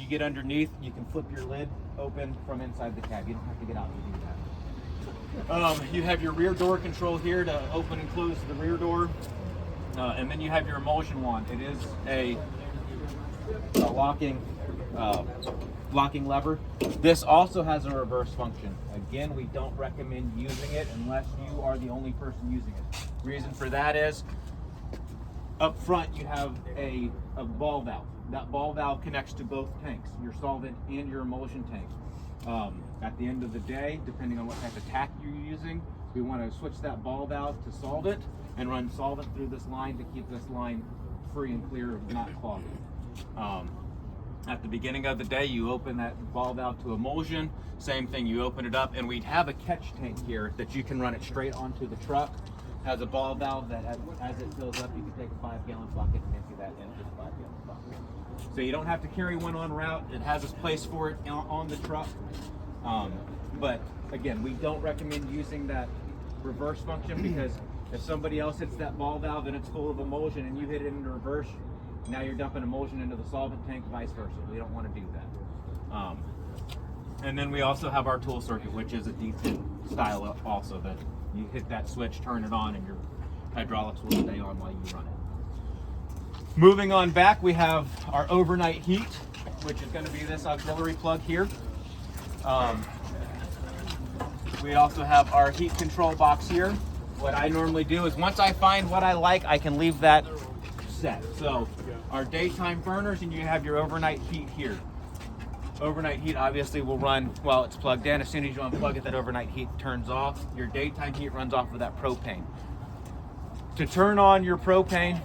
you get underneath, you can flip your lid open from inside the cab. You don't have to get out to do that. You have your rear door control here to open and close the rear door. And then you have your emulsion wand. It is a locking lever. This also has a reverse function. Again, we don't recommend using it unless you are the only person using it. Reason for that is, up front you have a ball valve. That ball valve connects to both tanks, your solvent and your emulsion tank. At the end of the day, depending on what type of tack you're using, we want to switch that ball valve to solvent and run solvent through this line to keep this line free and clear of not clogging. At the beginning of the day, you open that ball valve to emulsion. Same thing, you open it up, and we have a catch tank here that you can run it straight onto the truck. Has a ball valve that as it fills up, you can take a 5-gallon bucket and empty that into the 5-gallon bucket. So you don't have to carry one en route. It has a place for it on the truck. But again, we don't recommend using that reverse function, because if somebody else hits that ball valve and it's full of emulsion and you hit it into reverse, now you're dumping emulsion into the solvent tank, vice versa. We don't want to do that. And then we also have our tool circuit, which is a D10 style also, that you hit that switch, turn it on, and your hydraulics will stay on while you run it. Moving on back, we have our overnight heat, which is going to be this auxiliary plug here. We also have our heat control box here. What I normally do is, once I find what I like, I can leave that set. So our daytime burners, and you have your overnight heat here. Overnight heat obviously will run while it's plugged in. As soon as you unplug it, that overnight heat turns off. Your daytime heat runs off of that propane. To turn on your propane,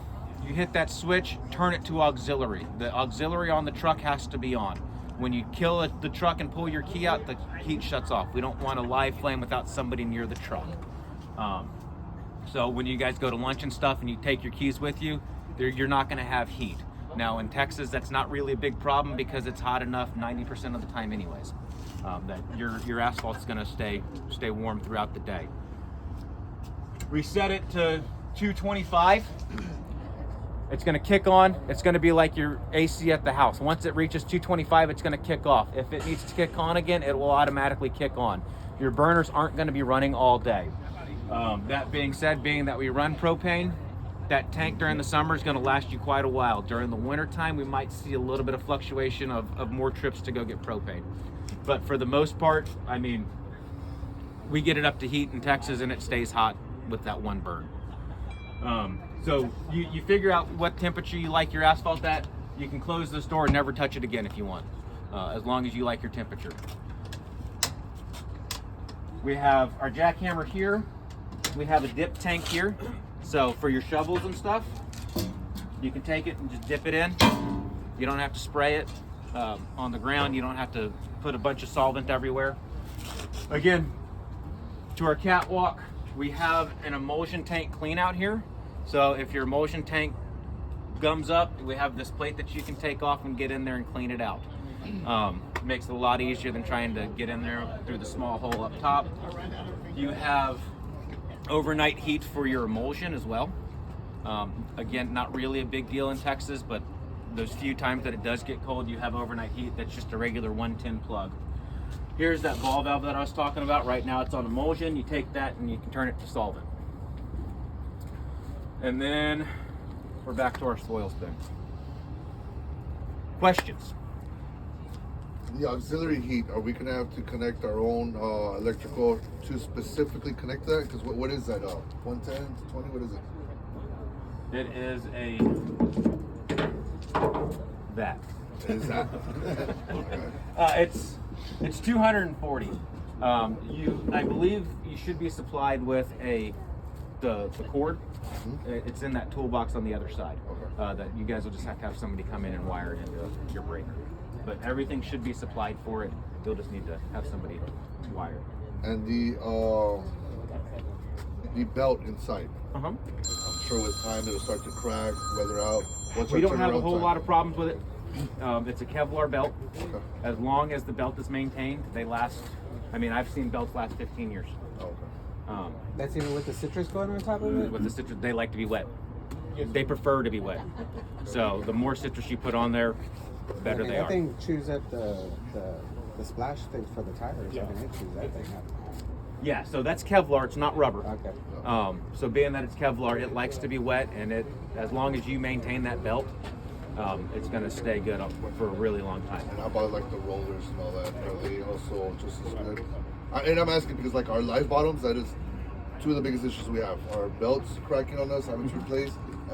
you hit that switch, turn it to auxiliary. The auxiliary on the truck has to be on. When you kill the truck and pull your key out, the heat shuts off. We don't want a live flame without somebody near the truck. So when you guys go to lunch and stuff and you take your keys with you, you're not going to have heat. Now in Texas, that's not really a big problem because it's hot enough 90% of the time anyways, that your asphalt's going to stay warm throughout the day. Reset it to 225. It's going to kick on. It's going to be like your AC at the house. Once it reaches 225, it's going to kick off. If it needs to kick on again, it will automatically kick on. Your burners aren't going to be running all day. That being said, being that we run propane, that tank during the summer is going to last you quite a while. During the winter time, we might see a little bit of fluctuation of more trips to go get propane. But for the most part, I mean, we get it up to heat in Texas and it stays hot with that one burn. So you figure out what temperature you like your asphalt at. You can close this door and never touch it again if you want, as long as you like your temperature. We have our jackhammer here. We have a dip tank here. So for your shovels and stuff, you can take it and just dip it in. You don't have to spray it on the ground. You don't have to put a bunch of solvent everywhere. Again, to our catwalk, we have an emulsion tank clean out here. So if your emulsion tank gums up, we have this plate that you can take off and get in there and clean it out. Makes it a lot easier than trying to get in there through the small hole up top. You have overnight heat for your emulsion as well. Again, not really a big deal in Texas, but those few times that it does get cold, you have overnight heat. That's just a regular 110 plug. Here's that ball valve that I was talking about. Right now it's on emulsion. You take that and you can turn it to solvent. And then we're back to our soil spin. Questions? The auxiliary heat, are we going to have to connect our own electrical to specifically connect that? Because what is that? 110, 20, what is it? It is that. Is that? Okay. It's 240. I believe you should be supplied with the cord. Mm-hmm. It's in that toolbox on the other side. Okay. That you guys will just have to have somebody come in and wire it into your breaker. But everything should be supplied for it. You'll just need to have somebody wire it. And the belt inside. Uh-huh. I'm sure with time it'll start to crack, weather out. We don't have a whole lot of problems with it. It's a Kevlar belt. Okay. As long as the belt is maintained, they last. I mean, I've seen belts last 15 years. Okay. That's even with the citrus going on top of it? With the citrus, they like to be wet. They prefer to be wet. So the more citrus you put on there, better they That are. thing chews up the splash thing for the tires. Yeah. I mean, it chews that thing up. Yeah, so that's Kevlar. It's not rubber. Okay. So being that it's Kevlar, it likes to be wet, and as long as you maintain that belt, it's going to stay good for a really long time. And how about like the rollers and all that? Are they also just as good? And I'm asking because like our live bottoms, that is two of the biggest issues we have. Our belts cracking on us, having to replace,